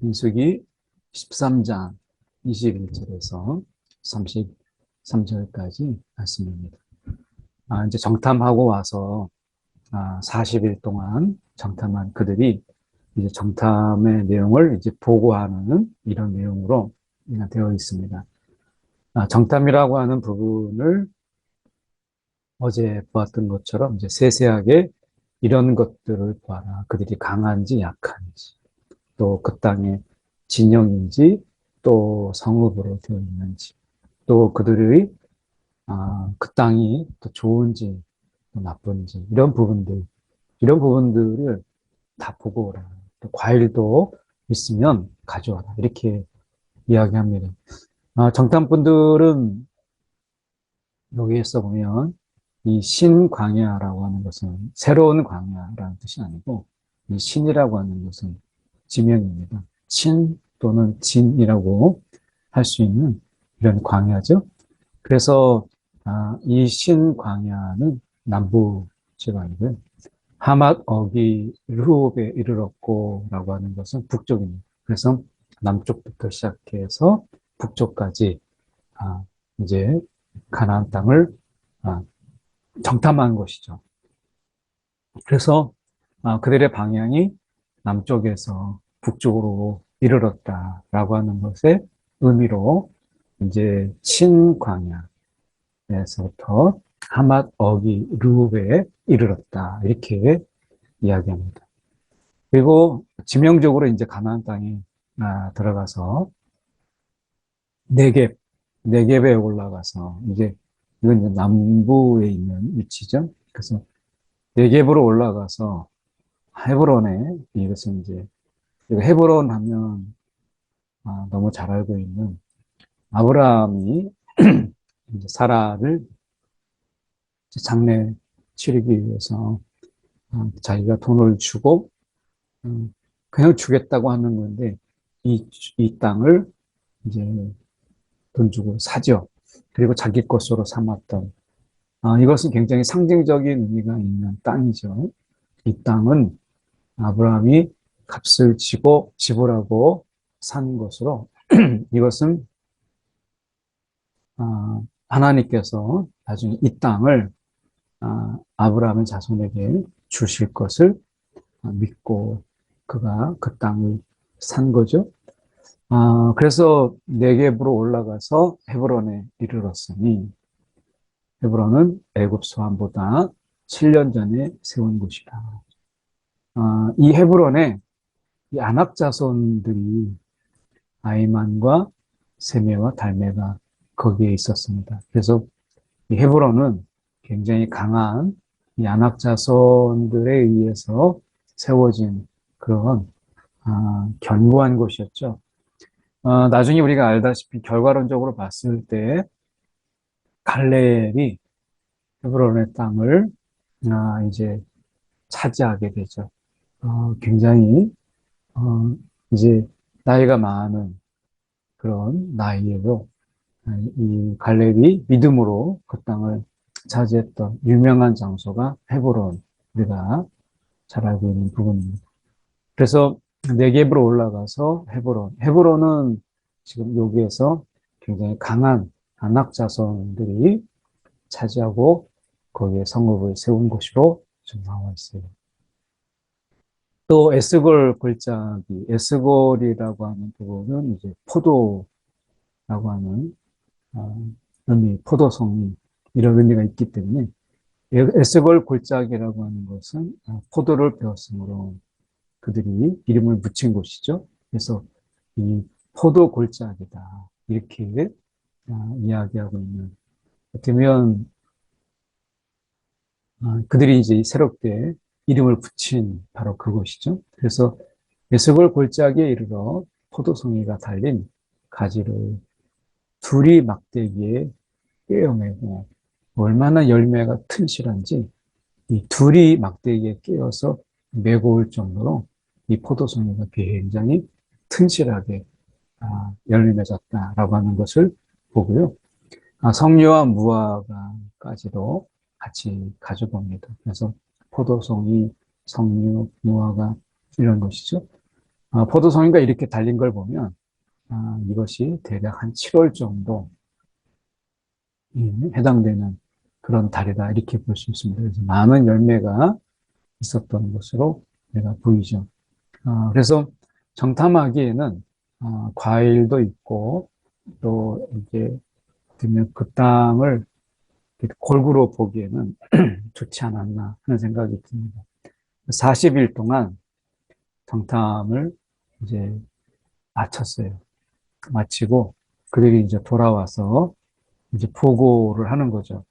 민수기 13장 21절에서 33절까지 말씀입니다. 이제 정탐하고 와서 40일 동안 정탐한 그들이 이제 정탐의 내용을 이제 보고하는 이런 내용으로 되어 있습니다. 정탐이라고 하는 부분을 어제 보았던 것처럼 이제 세세하게 이런 것들을 보아라. 그들이 강한지 약한지, 또 그 땅에 진영인지, 또 성읍으로 되어 있는지, 또 그들의 그 땅이 또 좋은지, 또 나쁜지, 이런 부분들을 다 보고 오라. 또 과일도 있으면 가져와라. 이렇게 이야기합니다. 정탐꾼들은 여기에서 보면 이 신광야라고 하는 것은 새로운 광야라는 뜻이 아니고 이 신이라고 하는 것은 지명입니다. 신 또는 진이라고 할 수 있는 이런 광야죠. 그래서 이 신광야는 남부 지방이고요. 하맛 어기 르홉에 이르렀고라고 하는 것은 북쪽입니다. 그래서 남쪽부터 시작해서 북쪽까지 이제 가나안 땅을 정탐한 것이죠. 그래서 그들의 방향이 남쪽에서 북쪽으로 이르렀다라고 하는 것의 의미로 이제 신광야에서부터 하맛 어기 르홉에 이르렀다 이렇게 이야기합니다. 그리고 지명적으로 이제 가나안 땅에 들어가서 네겝 네겝에 올라가서 이건 이제 남부에 있는 위치죠. 그래서 네겝으로 올라가서 헤브론에 이것은 이제 헤브론 하면 너무 잘 알고 있는 아브라함이 이제 사라를 장례 치르기 위해서 자기가 돈을 주고 그냥 주겠다고 하는 건데 이 땅을 이제 돈 주고 사죠. 그리고 자기 것으로 삼았던 이것은 굉장히 상징적인 의미가 있는 땅이죠. 이 땅은 아브라함이 값을 지고 지불하고 산 것으로 이것은 하나님께서 나중에 이 땅을 아브라함의 자손에게 주실 것을 믿고 그가 그 땅을 산 거죠. 그래서 네겝으로 올라가서 헤브론에 이르렀으니 헤브론은 애굽 소환보다 7년 전에 세운 곳이다. 이 헤브론에 이 아낙 자손들이 아이만과 세메와 달메가 거기에 있었습니다. 그래서 이 헤브론은 굉장히 강한 이 아낙 자손들에 의해서 세워진 그런 견고한 곳이었죠. 나중에 우리가 알다시피 결과론적으로 봤을 때 갈렙이 헤브론의 땅을 이제 차지하게 되죠. 굉장히 이제 나이가 많은 그런 나이에도 이 갈렙이 믿음으로 그 땅을 차지했던 유명한 장소가 헤브론, 우리가 잘 알고 있는 부분입니다. 그래서 네겝으로 올라가서 헤브론은 지금 여기에서 굉장히 강한 아낙 자손들이 차지하고 거기에 성읍을 세운 곳으로 좀 나와 있어요. 또 에스골 골짜기, 에스골이라고 하는 부분은 이제 포도라고 하는 의미, 포도송이 이런 의미가 있기 때문에 에스골 골짜기라고 하는 것은 포도를 베었으므로 그들이 이름을 붙인 곳이죠. 그래서 이 포도 골짜기다 이렇게 이야기하고 있는 어쩌면 그들이 이제 새롭게 이름을 붙인 바로 그곳이죠. 그래서 에스골 골짜기에 이르러 포도송이가 달린 가지를 둘이 막대기에 꿰어매고 얼마나 열매가 튼실한지 이 둘이 막대기에 끼어서 메고 올 정도로 이 포도송이가 굉장히 튼실하게 열매 맺었다라고 하는 것을 보고요. 성류와 무화과까지도 같이 가져봅니다. 그래서 포도송이, 성류, 무화과 이런 것이죠. 포도송이가 이렇게 달린 걸 보면 이것이 대략 한 7월 정도 해당되는 그런 달이다 이렇게 볼 수 있습니다. 그래서 많은 열매가 있었던 것으로 내가 보이죠. 그래서 정탐하기에는 과일도 있고 또 이제 되면 그 땅을 골고루 보기에는 좋지 않았나 하는 생각이 듭니다. 40일 동안 정탐을 이제 마쳤어요. 마치고 그들이 이제 돌아와서 이제 보고를 하는 거죠.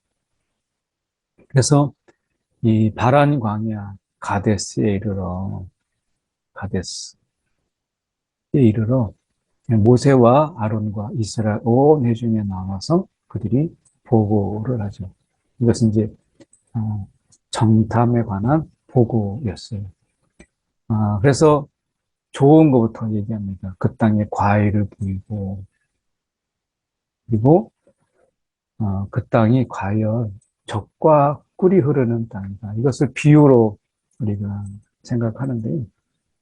그래서 이 바란 광야 가데스에 이르러 모세와 아론과 이스라엘 온 회중에 나와서 그들이 보고를 하죠. 이것은 이제 정탐에 관한 보고였어요. 그래서 좋은 것부터 얘기합니다. 그 땅에 과일을 보이고 그리고 그 땅이 과연 젖과 꿀이 흐르는 땅이다. 이것을 비유로 우리가 생각하는데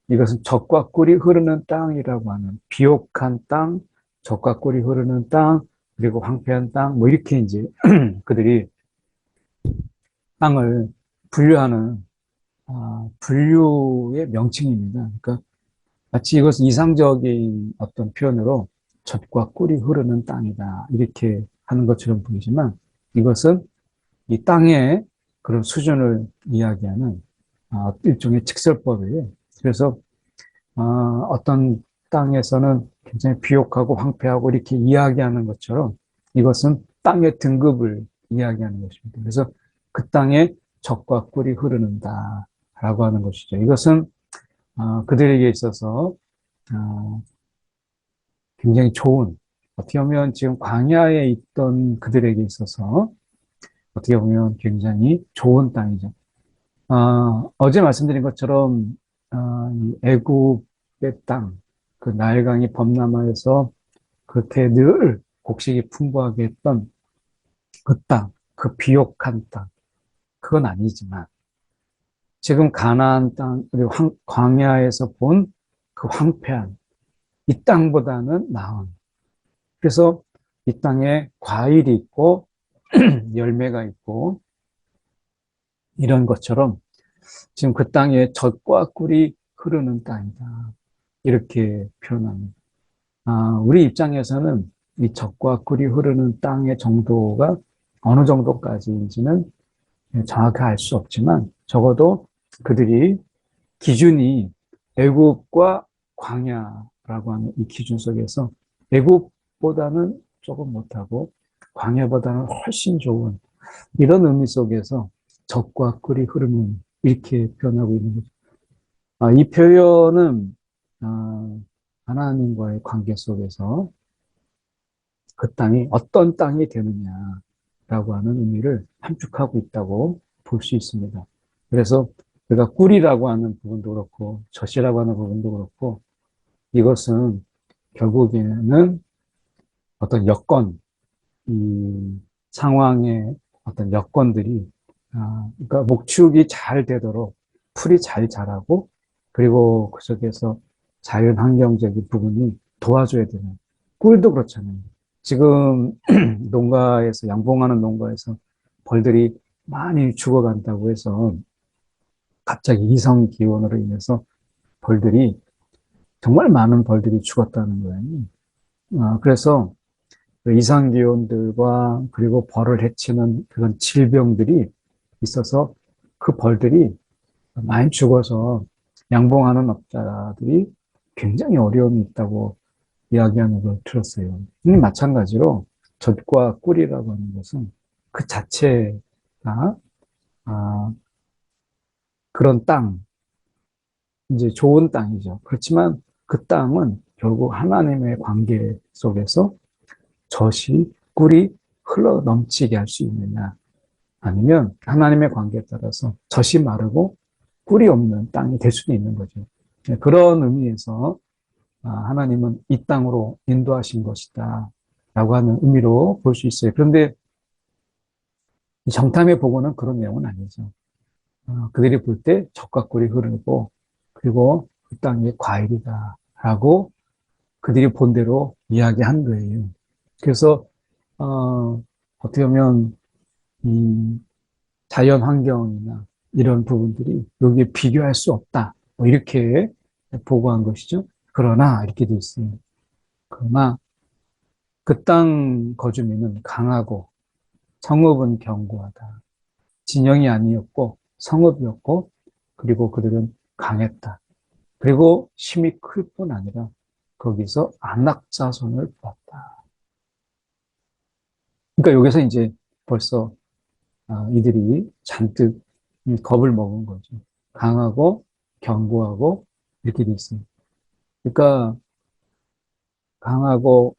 이것은 젖과 꿀이 흐르는 땅이라고 하는 비옥한 땅, 젖과 꿀이 흐르는 땅, 그리고 황폐한 땅, 뭐 이렇게 이제 그들이 땅을 분류하는 분류의 명칭입니다. 그러니까 마치 이것은 이상적인 어떤 표현으로 젖과 꿀이 흐르는 땅이다 이렇게 하는 것처럼 보이지만 이것은 이 땅의 그런 수준을 이야기하는 일종의 직설법이에요. 그래서 어떤 땅에서는 굉장히 비옥하고 황폐하고 이렇게 이야기하는 것처럼 이것은 땅의 등급을 이야기하는 것입니다. 그래서 그 땅에 젖과 꿀이 흐르는다라고 하는 것이죠. 이것은 그들에게 있어서 굉장히 좋은, 어떻게 보면 지금 광야에 있던 그들에게 있어서 어떻게 보면 굉장히 좋은 땅이죠. 어제 말씀드린 것처럼 이 애굽의 땅, 그 나일강이 범람하여서 그렇게 늘 곡식이 풍부하게 했던 그 땅, 그 비옥한 땅, 그건 아니지만 지금 가나안 땅, 그리고 광야에서 본 그 황폐한 이 땅보다는 나은. 그래서 이 땅에 과일이 있고 열매가 있고 이런 것처럼 지금 그 땅에 젖과 꿀이 흐르는 땅이다. 이렇게 표현합니다. 우리 입장에서는 이 젖과 꿀이 흐르는 땅의 정도가 어느 정도까지인지는 정확히 알 수 없지만 적어도 그들이 기준이 애굽과 광야라고 하는 이 기준 속에서 애굽보다는 조금 못하고 광야보다는 훨씬 좋은 이런 의미 속에서 젖과 꿀이 흐르는 이렇게 표현하고 있는 거죠. 이 표현은 하나님과의 관계 속에서 그 땅이 어떤 땅이 되느냐라고 하는 의미를 함축하고 있다고 볼 수 있습니다. 그래서 우리가 꿀이라고 하는 부분도 그렇고 젖이라고 하는 부분도 그렇고 이것은 결국에는 어떤 여건, 이 상황의 어떤 여건들이 그러니까 목축이 잘 되도록 풀이 잘 자라고 그리고 그 속에서 자연 환경적인 부분이 도와줘야 되는 꿀도 그렇잖아요. 지금 농가에서 양봉하는 농가에서 벌들이 많이 죽어간다고 해서 갑자기 이상 기온으로 인해서 벌들이 정말 많은 벌들이 죽었다는 거예요. 그래서 그 이상 기온들과 그리고 벌을 해치는 그런 질병들이 있어서 그 벌들이 많이 죽어서 양봉하는 업자들이 굉장히 어려움이 있다고 이야기하는 걸 들었어요. 마찬가지로 젖과 꿀이라고 하는 것은 그 자체가 아, 그런 땅, 이제 좋은 땅이죠. 그렇지만 그 땅은 결국 하나님의 관계 속에서 젖이 꿀이 흘러 넘치게 할 수 있느냐 아니면 하나님의 관계에 따라서 젖이 마르고 꿀이 없는 땅이 될 수도 있는 거죠. 그런 의미에서 하나님은 이 땅으로 인도하신 것이다 라고 하는 의미로 볼 수 있어요. 그런데 정탐의 보고는 그런 내용은 아니죠. 그들이 볼 때 젖과 꿀이 흐르고 그리고 그 땅의 과일이다라고 그들이 본대로 이야기한 거예요. 그래서 어떻게 보면 이 자연 환경이나 이런 부분들이 여기에 비교할 수 없다. 뭐 이렇게 보고한 것이죠. 그러나 이렇게 돼 있습니다. 그러나 그 땅 거주민은 강하고 성읍은 견고하다. 진영이 아니었고 성읍이었고 그리고 그들은 강했다. 그리고 힘이 클 뿐 아니라 거기서 안악자손을 보았다. 그러니까 여기서 이제 벌써 이들이 잔뜩 겁을 먹은 거죠. 강하고 견고하고 이렇게 돼 있습니다. 그러니까 강하고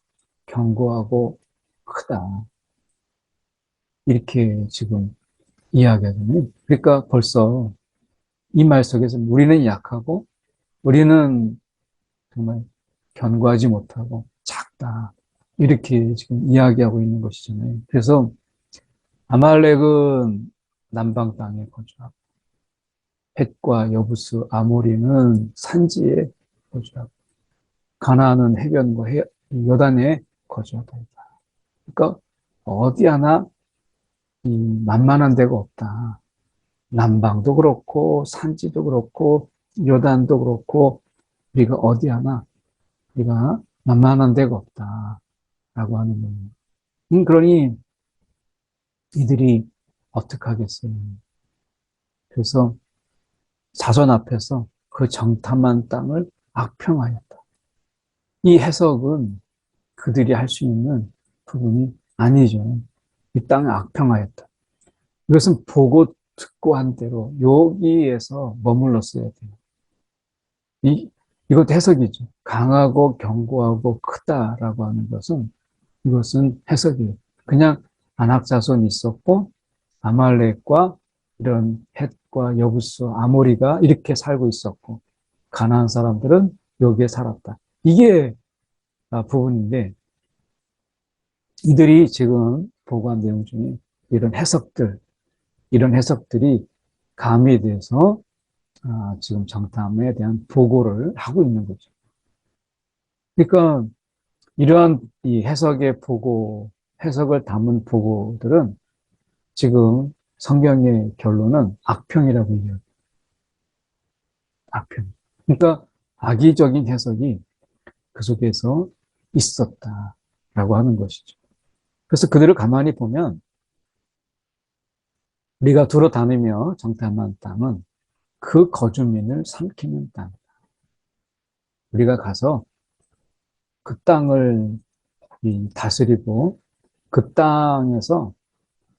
견고하고 크다. 이렇게 지금 이야기하잖아요. 그러니까 벌써 이 말 속에서 우리는 약하고 우리는 정말 견고하지 못하고 작다. 이렇게 지금 이야기하고 있는 것이잖아요. 그래서 아말렉은 남방 땅에 거주하고 헷과 여부스 아모리는 산지에 거주하고 가나안은 해변과 요단에 거주하다. 그러니까 어디 하나 만만한 데가 없다. 남방도 그렇고 산지도 그렇고 요단도 그렇고 우리가 어디 하나 우리가 만만한 데가 없다라고 하는 거예요. 그러니 이들이 어떻게 하겠어요? 그래서 자손 앞에서 그 정탐한 땅을 악평하였다. 이 해석은 그들이 할 수 있는 부분이 아니죠. 이 땅을 악평하였다. 이것은 보고 듣고 한 대로 여기에서 머물렀어야 돼요. 이것도 해석이죠. 강하고 견고하고 크다라고 하는 것은 이것은 해석이에요. 그냥 안악자손이 있었고 아말렉과 이런 헷과 여부스 아모리가 이렇게 살고 있었고 가나안 사람들은 여기에 살았다. 이게 부분인데 이들이 지금 보고한 내용 중에 이런 해석들이 감에 대해서 지금 정탐에 대한 보고를 하고 있는 거죠. 그러니까 이러한 이 해석의 보고, 해석을 담은 보고들은 지금 성경의 결론은 악평이라고 얘기해요. 악평. 그러니까 악의적인 해석이 그 속에서 있었다라고 하는 것이죠. 그래서 그들을 가만히 보면 우리가 두루 다니며 정탐한 땅은 그 거주민을 삼키는 땅. 우리가 가서 그 땅을 다스리고 그 땅에서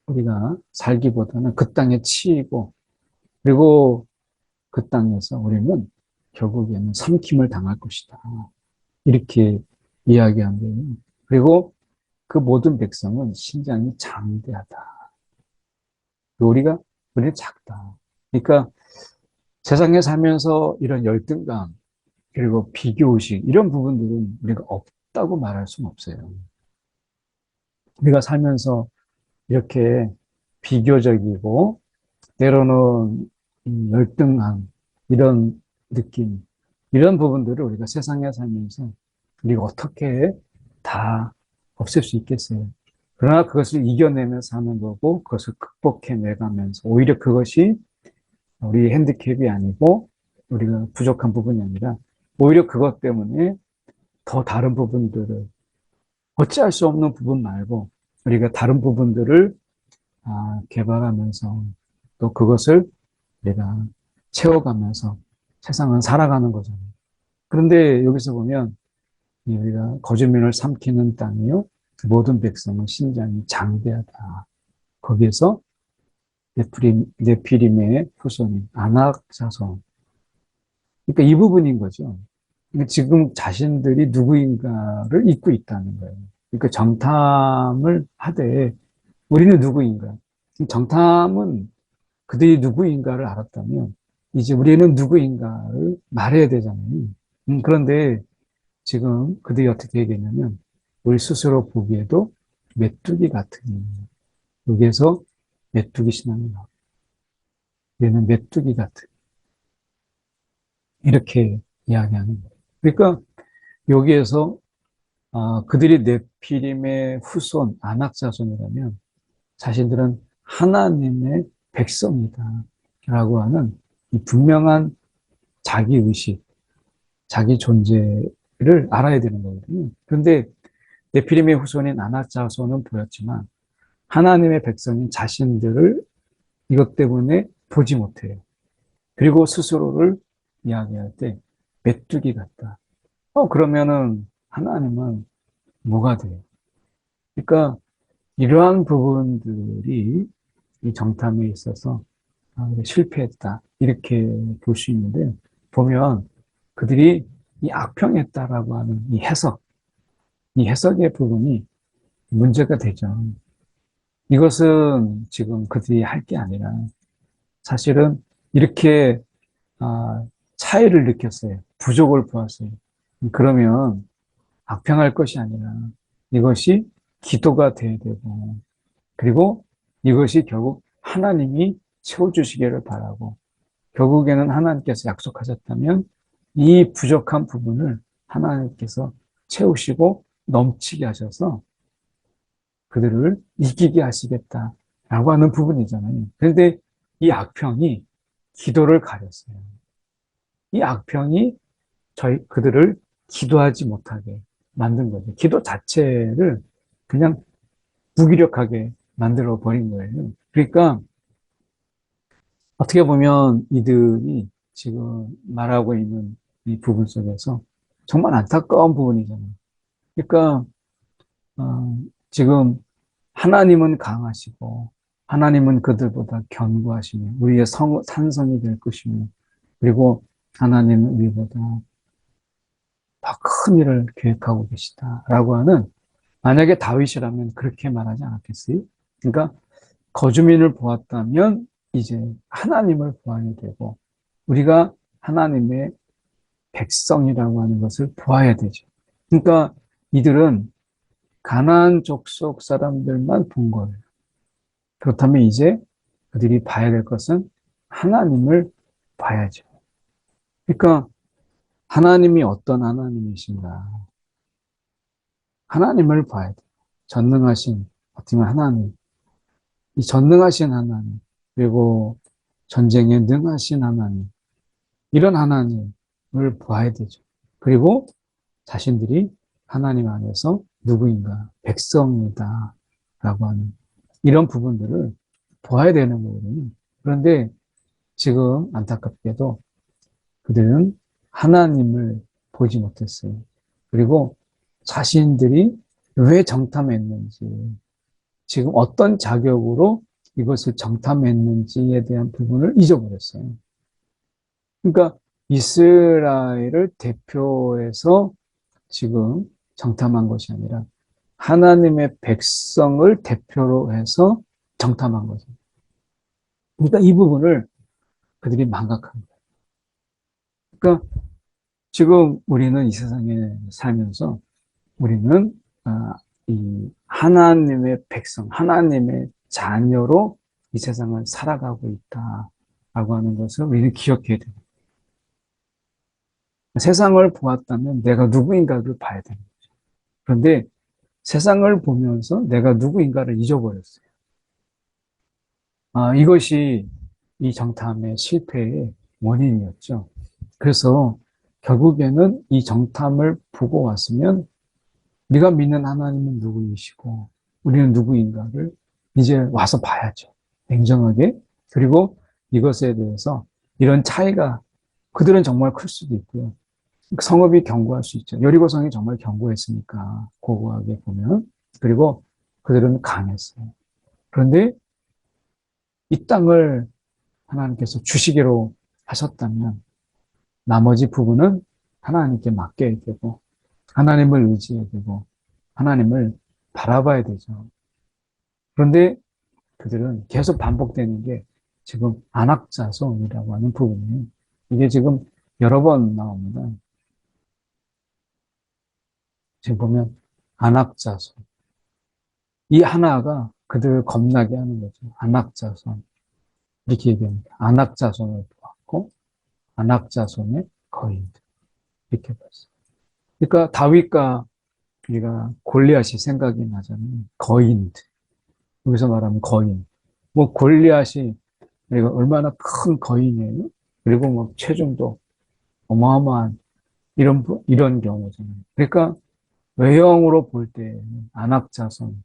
우리가 살기보다는 그 땅에 치이고 그리고 그 땅에서 우리는 결국에는 삼킴을 당할 것이다. 이렇게 이야기한 거예요. 그리고 그 모든 백성은 신장이 장대하다. 우리는 작다. 그러니까 세상에 살면서 이런 열등감 그리고 비교의식 이런 부분들은 우리가 없다고 말할 수는 없어요. 우리가 살면서 이렇게 비교적이고 때로는 열등함 이런 느낌 이런 부분들을 우리가 세상에 살면서 우리가 어떻게 다 없앨 수 있겠어요. 그러나 그것을 이겨내며 사는 거고 그것을 극복해내가면서 오히려 그것이 우리 핸디캡이 아니고 우리가 부족한 부분이 아니라 오히려 그것 때문에 더 다른 부분들을 어찌할 수 없는 부분 말고 우리가 다른 부분들을 개발하면서 또 그것을 우리가 채워가면서 세상은 살아가는 거잖아요. 그런데 여기서 보면 우리가 거주민을 삼키는 땅이요. 모든 백성은 신장이 장대하다. 거기에서 네피림의 후손인 아낙 자손. 그러니까 이 부분인 거죠. 그러니까 지금 자신들이 누구인가를 잊고 있다는 거예요. 그러니까 정탐을 하되 우리는 누구인가? 정탐은 그들이 누구인가를 알았다면 이제 우리는 누구인가를 말해야 되잖아요. 그런데 지금 그들이 어떻게 얘기했냐면 우리 스스로 보기에도 메뚜기 같으니 여기에서 메뚜기 신앙이 나와요. 얘는 메뚜기 같은 이렇게 이야기하는 거예요. 그러니까 여기에서 그들이 네피림의 후손, 아낙자손이라면 자신들은 하나님의 백성이다 라고 하는 이 분명한 자기의식, 자기 존재를 알아야 되는 거거든요. 그런데 네피림의 후손인 아낙자손은 보였지만 하나님의 백성인 자신들을 이것 때문에 보지 못해요. 그리고 스스로를 이야기할 때 메뚜기 같다. 그러면은 하나님은 뭐가 돼요? 그러니까 이러한 부분들이 이 정탐에 있어서 실패했다. 이렇게 볼 수 있는데, 보면 그들이 이 악평했다라고 하는 이 해석의 부분이 문제가 되죠. 이것은 지금 그들이 할 게 아니라 사실은 이렇게 차이를 느꼈어요. 부족을 보았어요. 그러면 악평할 것이 아니라 이것이 기도가 돼야 되고, 그리고 이것이 결국 하나님이 채워주시기를 바라고, 결국에는 하나님께서 약속하셨다면 이 부족한 부분을 하나님께서 채우시고 넘치게 하셔서 그들을 이기게 하시겠다라고 하는 부분이잖아요. 그런데 이 악평이 기도를 가렸어요. 이 악평이 그들을 기도하지 못하게 만든 거죠. 기도 자체를 그냥 무기력하게 만들어 버린 거예요. 그러니까 어떻게 보면 이들이 지금 말하고 있는 이 부분 속에서 정말 안타까운 부분이잖아요. 그러니까 지금 하나님은 강하시고 하나님은 그들보다 견고하시며 우리의 산성이 될 것이며, 그리고 하나님은 우리보다 더 큰 일을 계획하고 계시다라고 하는, 만약에 다윗이라면 그렇게 말하지 않았겠어요? 그러니까 거주민을 보았다면 이제 하나님을 보아야 되고 우리가 하나님의 백성이라고 하는 것을 보아야 되죠. 그러니까 이들은 가나안 족속 사람들만 본 거예요. 그렇다면 이제 그들이 봐야 될 것은 하나님을 봐야죠. 그러니까 하나님이 어떤 하나님이신가? 하나님을 봐야 돼요. 전능하신, 어떻게 보면 하나님, 이 전능하신 하나님, 그리고 전쟁에 능하신 하나님, 이런 하나님을 보아야 되죠. 그리고 자신들이 하나님 안에서 누구인가, 백성이다 라고 하는 이런 부분들을 보아야 되는 거거든요. 그런데 지금 안타깝게도 그들은 하나님을 보지 못했어요. 그리고 자신들이 왜 정탐했는지, 지금 어떤 자격으로 이것을 정탐했는지에 대한 부분을 잊어버렸어요. 그러니까 이스라엘을 대표해서 지금 정탐한 것이 아니라 하나님의 백성을 대표로 해서 정탐한 거죠. 그러니까 이 부분을 그들이 망각한 거예요. 그러니까 지금 우리는 이 세상에 살면서 우리는 이 하나님의 백성, 하나님의 자녀로 이 세상을 살아가고 있다라고 하는 것을 우리는 기억해야 돼요. 세상을 보았다면 내가 누구인가를 봐야 되는 거죠. 그런데 세상을 보면서 내가 누구인가를 잊어버렸어요. 이것이 이 정탐의 실패의 원인이었죠. 그래서 결국에는 이 정탐을 보고 왔으면 네가 믿는 하나님은 누구이시고 우리는 누구인가를 이제 와서 봐야죠. 냉정하게. 그리고 이것에 대해서 이런 차이가 그들은 정말 클 수도 있고요. 성읍이 견고할 수 있죠. 여리고성이 정말 견고했으니까 고고하게 보면. 그리고 그들은 강했어요. 그런데 이 땅을 하나님께서 주시기로 하셨다면 나머지 부분은 하나님께 맡겨야 되고 하나님을 의지해야 되고 하나님을 바라봐야 되죠. 그런데 그들은 계속 반복되는 게 지금 안악자손이라고 하는 부분이에요. 이게 지금 여러 번 나옵니다. 지금 보면 안악자손. 이 하나가 그들을 겁나게 하는 거죠. 안악자손. 이렇게 얘기합니다. 안악자손을 보았고 안악자손의 거인들. 이렇게 봤어요. 그러니까 다윗과 우리가 골리앗이 생각이 나잖아요. 거인들. 여기서 말하면 거인. 뭐 골리앗이 우리가 얼마나 큰 거인이에요. 그리고 뭐 체중도 어마어마한 이런 경우잖아요. 그러니까 외형으로 볼 때는 안악자손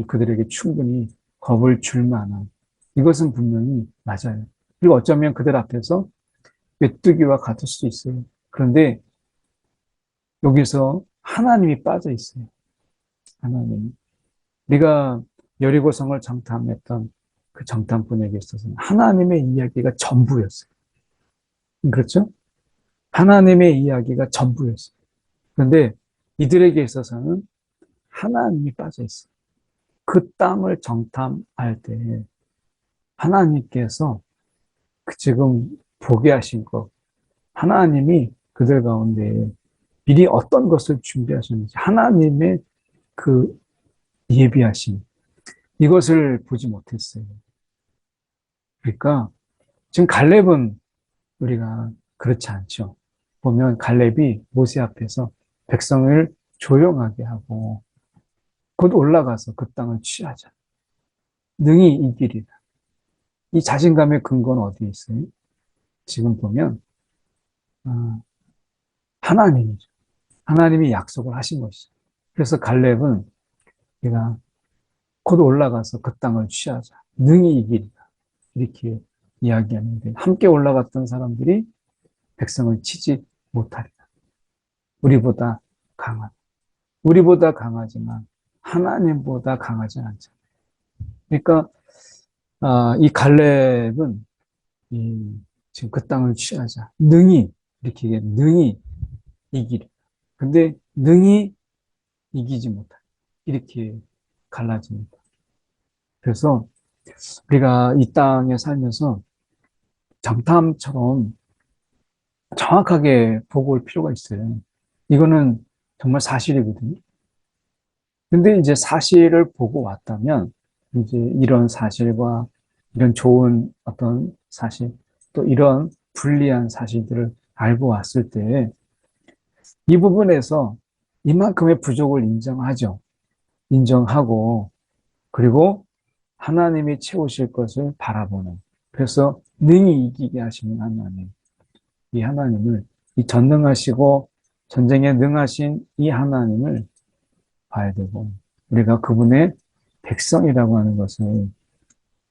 그들에게 충분히 겁을 줄 만한 이것은 분명히 맞아요. 그리고 어쩌면 그들 앞에서 메뚜기와 같을 수도 있어요. 그런데 여기서 하나님이 빠져 있어요. 하나님. 우리가 여리고성을 정탐했던 그 정탐꾼에게 있어서는 하나님의 이야기가 전부였어요. 그렇죠? 하나님의 이야기가 전부였어요. 그런데 이들에게 있어서는 하나님이 빠져 있어요. 그 땅을 정탐할 때 하나님께서 그 지금 보게 하신 것, 하나님이 그들 가운데 미리 어떤 것을 준비하셨는지, 하나님의 그 예비하심, 이것을 보지 못했어요. 그러니까 지금 갈렙은 우리가 그렇지 않죠. 보면 갈렙이 모세 앞에서 백성을 조용하게 하고 곧 올라가서 그 땅을 취하자. 능히 이기리라. 이 자신감의 근거는 어디에 있어요? 지금 보면 하나님이죠. 하나님이 약속을 하신 것이죠. 그래서 갈렙은 우리가 곧 올라가서 그 땅을 취하자. 능히 이기리라. 이렇게 이야기하는데 함께 올라갔던 사람들이 백성을 치지 못하리라. 우리보다 강하다. 우리보다 강하지만 하나님보다 강하지 않잖아요. 그러니까 이 갈렙은 지금 그 땅을 취하자. 능히 이렇게 능히 이기리. 근데 능히 이기지 못하. 이렇게 갈라집니다. 그래서 우리가 이 땅에 살면서 정탐처럼 정확하게 보고 올 필요가 있어요. 이거는 정말 사실이거든요. 근데 이제 사실을 보고 왔다면, 이제 이런 사실과 이런 좋은 어떤 사실, 또 이런 불리한 사실들을 알고 왔을 때, 이 부분에서 이만큼의 부족을 인정하죠. 인정하고, 그리고 하나님이 채우실 것을 바라보는. 그래서 능히 이기게 하시는 하나님. 이 하나님을, 이 전능하시고 전쟁에 능하신 이 하나님을 봐야 되고, 우리가 그분의 백성이라고 하는 것을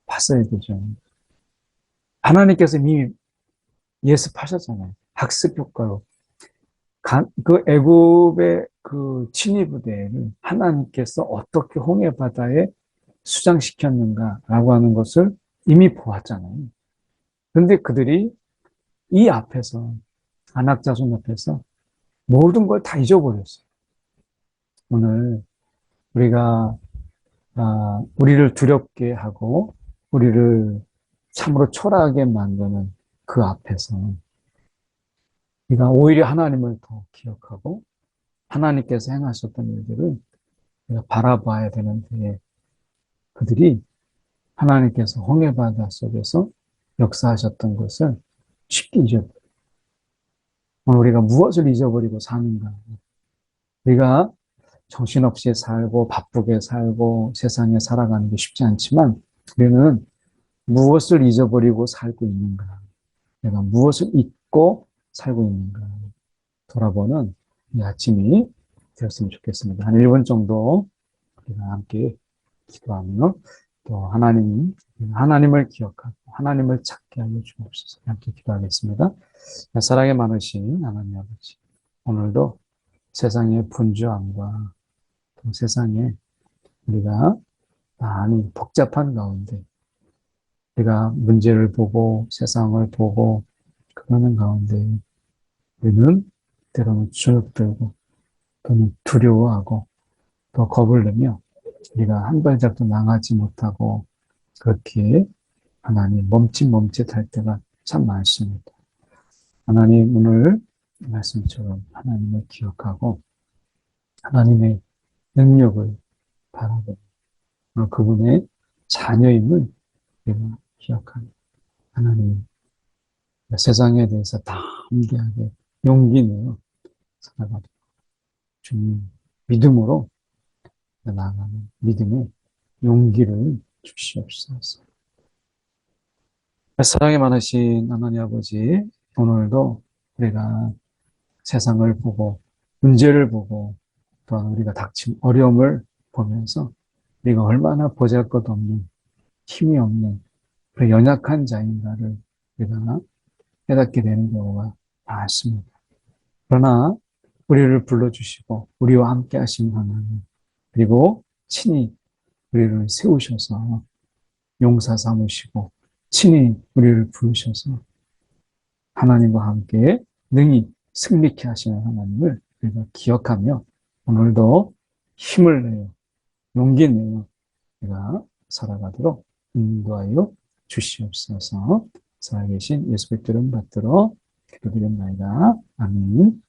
봤어야 되죠. 하나님께서 이미 예습하셨잖아요. 학습 효과로. 그 애굽의 그 친위 부대를 하나님께서 어떻게 홍해 바다에 수장시켰는가라고 하는 것을 이미 보았잖아요. 그런데 그들이 이 앞에서, 안악자손 앞에서 모든 걸 다 잊어버렸어요. 오늘 우리가 우리를 두렵게 하고 우리를 참으로 초라하게 만드는 그 앞에서 우리가 오히려 하나님을 더 기억하고 하나님께서 행하셨던 일들을 우리가 바라봐야 되는데 그들이 하나님께서 홍해바다 속에서 역사하셨던 것을 쉽게 잊어버려요. 오늘 우리가 무엇을 잊어버리고 사는가? 우리가 정신없이 살고 바쁘게 살고 세상에 살아가는 게 쉽지 않지만 우리는 무엇을 잊어버리고 살고 있는가? 내가 무엇을 잊고 살고 있는가? 돌아보는 이 아침이 되었으면 좋겠습니다. 한 1분 정도 우리가 함께 기도하며 또 하나님을 기억하고 하나님을 찾게 하여 주옵소서. 함께 기도하겠습니다. 사랑이 많으신 하나님 아버지, 오늘도 세상의 분주함과 또 세상에 우리가 많이 복잡한 가운데 우리가 문제를 보고 세상을 보고 그러는 가운데 우리는 때로는 주눅들고 또는 두려워하고 또 겁을 내며 우리가 한 발짝도 나가지 못하고 그렇게 하나님 멈칫멈칫할 때가 참 많습니다. 하나님 오늘 말씀처럼 하나님을 기억하고 하나님의 능력을 바라보고 그분의 자녀임을 우리가 기억하는 하나님 세상에 대해서 담대하게 용기 내어 살아가도록 주님 믿음으로 나아가는 믿음의 용기를 주시옵소서. 사랑이 많으신 하나님 아버지, 오늘도 우리가 세상을 보고 문제를 보고 또한 우리가 닥친 어려움을 보면서 우리가 얼마나 보잘것없는 힘이 없는 그런 연약한 자인가를 우리가 깨닫게 되는 경우가 많습니다. 그러나 우리를 불러주시고 우리와 함께 하신 하나님, 그리고 친히 우리를 세우셔서 용사 삼으시고 친히 우리를 부르셔서 하나님과 함께 능히 승리케 하시는 하나님을 우리가 기억하며 오늘도 힘을 내어 용기 내어 우리가 살아가도록 인도하여 주시옵소서. 살아계신 예수 그리스도를 받들어 기도드립니다. 아멘.